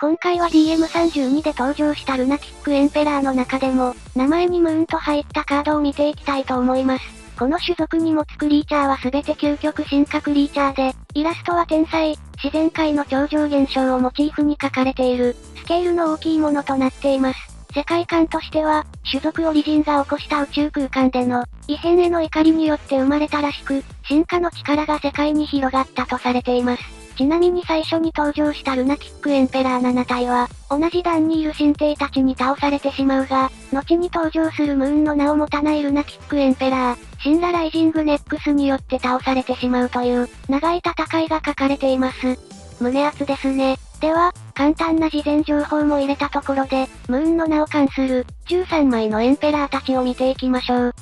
今回は DM32 で登場したルナティックエンペラーの中でも、名前にムーンと入ったカードを見ていきたいと思います。この種族に持つクリーチャーは全て究極進化クリーチャーで、イラストは天才、自然界の超常現象をモチーフに描かれている、スケールの大きいものとなっています。世界観としては、種族オリジンが起こした宇宙空間での、異変への怒りによって生まれたらしく、進化の力が世界に広がったとされています。ちなみに最初に登場したルナティックエンペラー7体は、同じ団にいる神帝たちに倒されてしまうが、後に登場するムーンの名を持たないルナティックエンペラー、シンラライジングネックスによって倒されてしまうという、長い戦いが書かれています。胸熱ですね。では、簡単な事前情報も入れたところで、ムーンの名を冠する、13枚のエンペラーたちを見ていきましょう。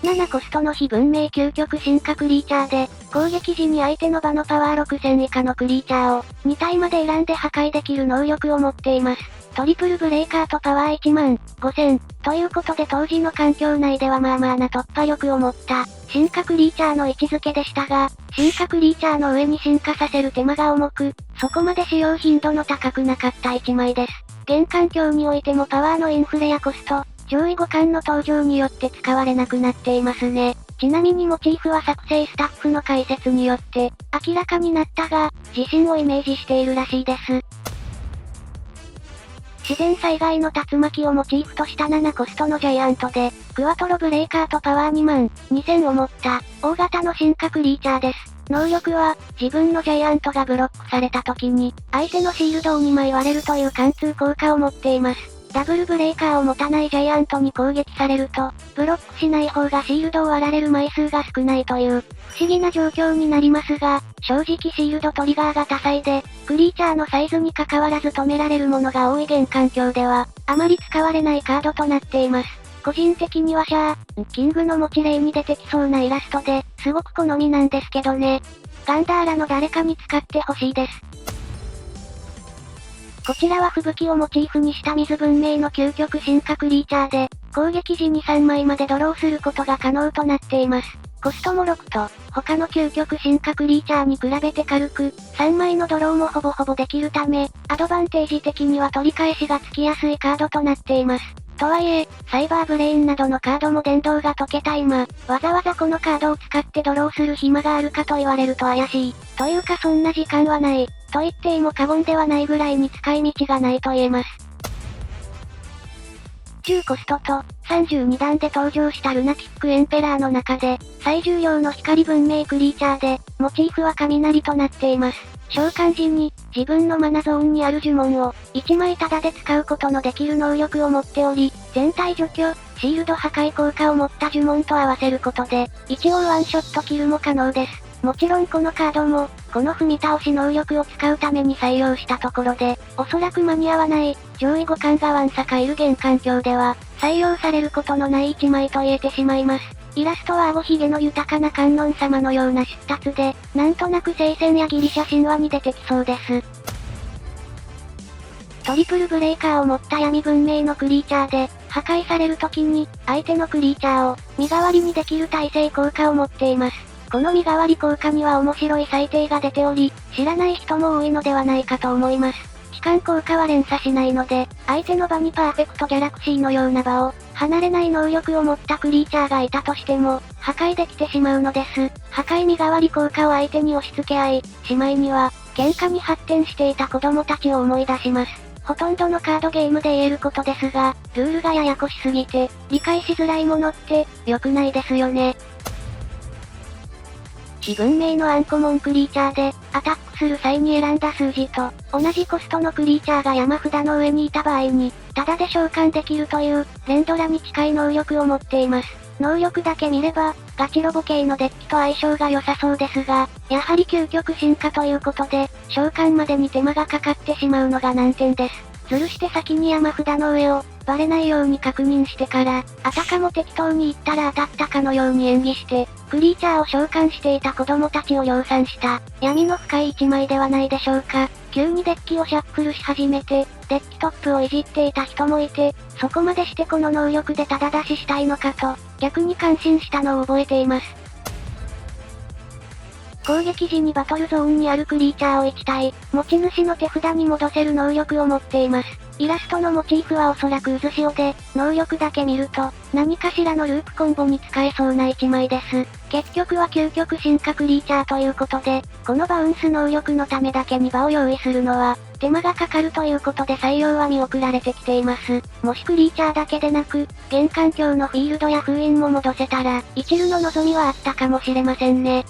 7コストの非文明究極進化クリーチャーで、攻撃時に相手の場のパワー6000以下のクリーチャーを、2体まで選んで破壊できる能力を持っています。トリプルブレイカーとパワー15000、ということで当時の環境内ではまあまあな突破力を持った、進化クリーチャーの位置づけでしたが、進化クリーチャーの上に進化させる手間が重く、そこまで使用頻度の高くなかった1枚です。現環境においてもパワーのインフレやコスト、上位互換の登場によって使われなくなっていますね。ちなみにモチーフは作成スタッフの解説によって、明らかになったが、地震をイメージしているらしいです。自然災害の竜巻をモチーフとした7コストのジャイアントで、クワトロブレイカーとパワー22000を持った、大型の進化クリーチャーです。能力は、自分のジャイアントがブロックされた時に、相手のシールドを2枚割れるという貫通効果を持っています。ダブルブレイカーを持たないジャイアントに攻撃されると、ブロックしない方がシールドを割られる枚数が少ないという、不思議な状況になりますが、正直シールドトリガーが多彩で、クリーチャーのサイズに関わらず止められるものが多い現環境では、あまり使われないカードとなっています。個人的にはキングの持ち例に出てきそうなイラストで、すごく好みなんですけどね。ガンダーラの誰かに使ってほしいです。こちらは吹雪をモチーフにした水文明の究極進化クリーチャーで、攻撃時に3枚までドローすることが可能となっています。コストも6と、他の究極進化クリーチャーに比べて軽く、3枚のドローもほぼほぼできるため、アドバンテージ的には取り返しがつきやすいカードとなっています。とはいえ、サイバーブレインなどのカードも電動が解けた今、わざわざこのカードを使ってドローする暇があるかと言われると怪しい。というかそんな時間はない。と言っても過言ではないぐらいに使い道がないと言えます。10コストと32段で登場したルナティックエンペラーの中で、最重要の光文明クリーチャーで、モチーフは雷となっています。召喚時に、自分のマナゾーンにある呪文を、1枚タダで使うことのできる能力を持っており、全体除去、シールド破壊効果を持った呪文と合わせることで、一応ワンショットキルも可能です。もちろんこのカードも、この踏み倒し能力を使うために採用したところで、おそらく間に合わない、上位互換がワンサカいる現環境では、採用されることのない1枚と言えてしまいます。イラストは顎ひげの豊かな観音様のような出立で、なんとなく聖戦やギリシャ神話に出てきそうです。トリプルブレイカーを持った闇文明のクリーチャーで、破壊される時に、相手のクリーチャーを、身代わりにできる耐性効果を持っています。この身代わり効果には面白い裁定が出ており、知らない人も多いのではないかと思います。期間効果は連鎖しないので、相手の場にパーフェクトギャラクシーのような場を、離れない能力を持ったクリーチャーがいたとしても、破壊できてしまうのです。破壊身代わり効果を相手に押し付け合い、しまいには、喧嘩に発展していた子供たちを思い出します。ほとんどのカードゲームで言えることですが、ルールがややこしすぎて、理解しづらいものって、良くないですよね。非文明のアンコモンクリーチャーで、アタックする際に選んだ数字と、同じコストのクリーチャーが山札の上にいた場合に、タダで召喚できるという、連ドラに近い能力を持っています。能力だけ見れば、ガチロボ系のデッキと相性が良さそうですが、やはり究極進化ということで、召喚までに手間がかかってしまうのが難点です。吊るして先に山札の上を、バレないように確認してから、あたかも適当に言ったら当たったかのように演技して、クリーチャーを召喚していた子供たちを量産した、闇の深い一枚ではないでしょうか。急にデッキをシャッフルし始めて、デッキトップをいじっていた人もいて、そこまでしてこの能力でタダ出ししたいのかと、逆に感心したのを覚えています。攻撃時にバトルゾーンにあるクリーチャーを1体、持ち主の手札に戻せる能力を持っています。イラストのモチーフはおそらく渦潮で、能力だけ見ると、何かしらのループコンボに使えそうな1枚です。結局は究極進化クリーチャーということで、このバウンス能力のためだけに場を用意するのは、手間がかかるということで採用は見送られてきています。もしクリーチャーだけでなく、現環境のフィールドや封印も戻せたら、一縷の望みはあったかもしれませんね。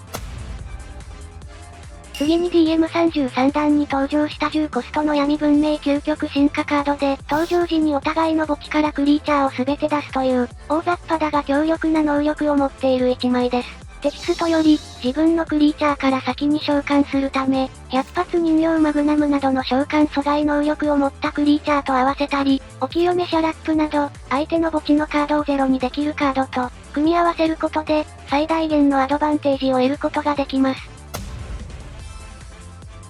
次に DM33 弾に登場した10コストの闇文明究極進化カードで、登場時にお互いの墓地からクリーチャーを全て出すという、大雑把だが強力な能力を持っている1枚です。テキストより、自分のクリーチャーから先に召喚するため、100発人形マグナムなどの召喚阻害能力を持ったクリーチャーと合わせたり、お清めシャラップなど、相手の墓地のカードをゼロにできるカードと、組み合わせることで、最大限のアドバンテージを得ることができます。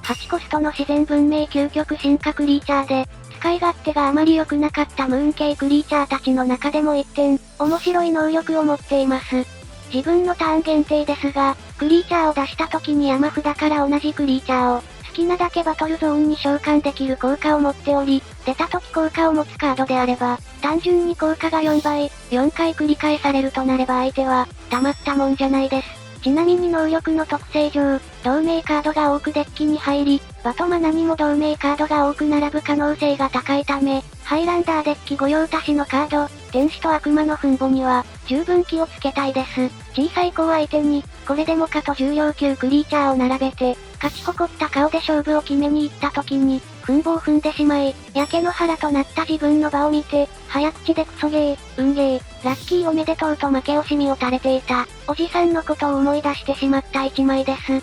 8コストの自然文明究極進化クリーチャーで、使い勝手があまり良くなかったムーン系クリーチャーたちの中でも一点、面白い能力を持っています。自分のターン限定ですが、クリーチャーを出した時に山札から同じクリーチャーを、好きなだけバトルゾーンに召喚できる効果を持っており、出た時効果を持つカードであれば、単純に効果が4倍、4回繰り返されるとなれば相手は、たまったもんじゃないです。ちなみに能力の特性上、同盟カードが多くデッキに入り、場とマナにも同盟カードが多く並ぶ可能性が高いため、ハイランダーデッキ御用達のカード、天使と悪魔の墳墓には、十分気をつけたいです。小さい子を相手に、これでもかと重量級クリーチャーを並べて、勝ち誇った顔で勝負を決めに行った時に、墳墓を踏んでしまい、焼け野原となった自分の場を見て、早口でクソゲー、運ゲー、ラッキーおめでとうと負け惜しみを垂れていた、おじさんのことを思い出してしまった一枚です。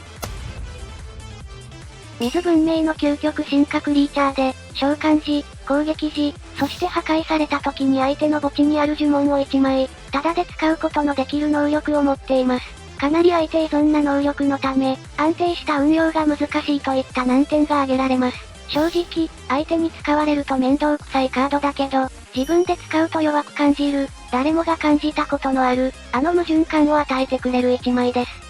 水文明の究極進化クリーチャーで、召喚時、攻撃時、そして破壊された時に相手の墓地にある呪文を1枚、タダで使うことのできる能力を持っています。かなり相手依存な能力のため、安定した運用が難しいといった難点が挙げられます。正直、相手に使われると面倒くさいカードだけど、自分で使うと弱く感じる、誰もが感じたことのある、あの矛盾感を与えてくれる1枚です。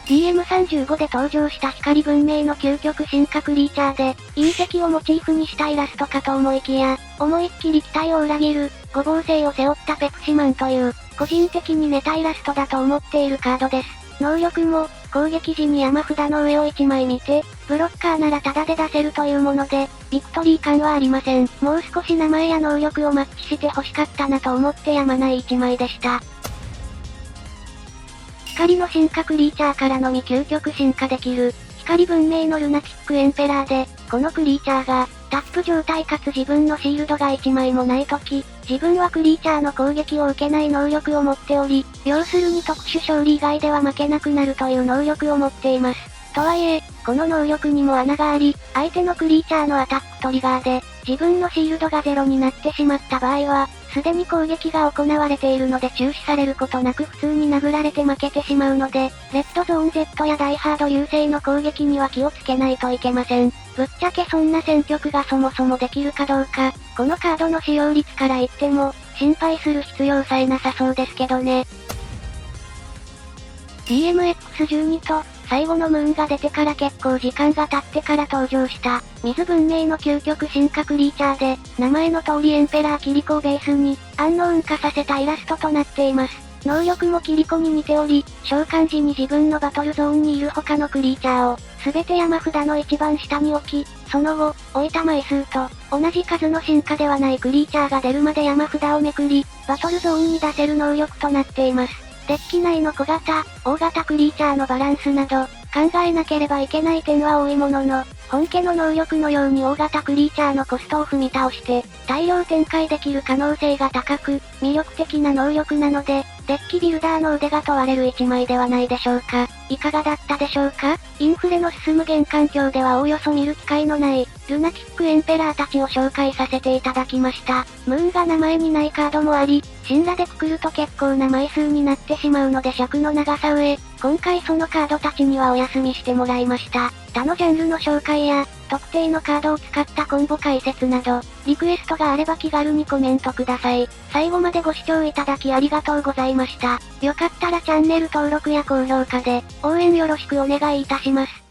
DM35 で登場した光文明の究極進化クリーチャーで、隕石をモチーフにしたイラストかと思いきや、思いっきり期待を裏切る、五芒星を背負ったペプシマンという、個人的にネタイラストだと思っているカードです。能力も、攻撃時に山札の上を1枚見て、ブロッカーならタダで出せるというもので、ビクトリー感はありません。もう少し名前や能力をマッチして欲しかったなと思ってやまない1枚でした。光の進化クリーチャーからのみ究極進化できる、光文明のルナティックエンペラーで、このクリーチャーが、タップ状態かつ自分のシールドが1枚もないとき、自分はクリーチャーの攻撃を受けない能力を持っており、要するに特殊勝利以外では負けなくなるという能力を持っています。とはいえ、この能力にも穴があり、相手のクリーチャーのアタックトリガーで、自分のシールドがゼロになってしまった場合は、すでに攻撃が行われているので中止されることなく普通に殴られて負けてしまうので、レッドゾーン Z やダイハード流星の攻撃には気をつけないといけません。ぶっちゃけそんな選曲がそもそもできるかどうか、このカードの使用率から言っても、心配する必要さえなさそうですけどね。DMX12 と、最後のムーンが出てから結構時間が経ってから登場した、水文明の究極進化クリーチャーで、名前の通りエンペラーキリコをベースに、アンノーン化させたイラストとなっています。能力もキリコに似ており、召喚時に自分のバトルゾーンにいる他のクリーチャーを、すべて山札の一番下に置き、その後、置いた枚数と、同じ数の進化ではないクリーチャーが出るまで山札をめくり、バトルゾーンに出せる能力となっています。デッキ内の小型、大型クリーチャーのバランスなど、考えなければいけない点は多いものの、本家の能力のように大型クリーチャーのコストを踏み倒して、大量展開できる可能性が高く、魅力的な能力なので、デッキビルダーの腕が問われる一枚ではないでしょうか。いかがだったでしょうか？インフレの進む現環境ではおおよそ見る機会のない、ルナティックエンペラーたちを紹介させていただきました。ムーンが名前にないカードもあり、神羅でくくると結構な枚数になってしまうので尺の長さ上、今回そのカードたちにはお休みしてもらいました。他のジャンルの紹介や、特定のカードを使ったコンボ解説など、リクエストがあれば気軽にコメントください。最後までご視聴いただきありがとうございました。よかったらチャンネル登録や高評価で、応援よろしくお願いいたします。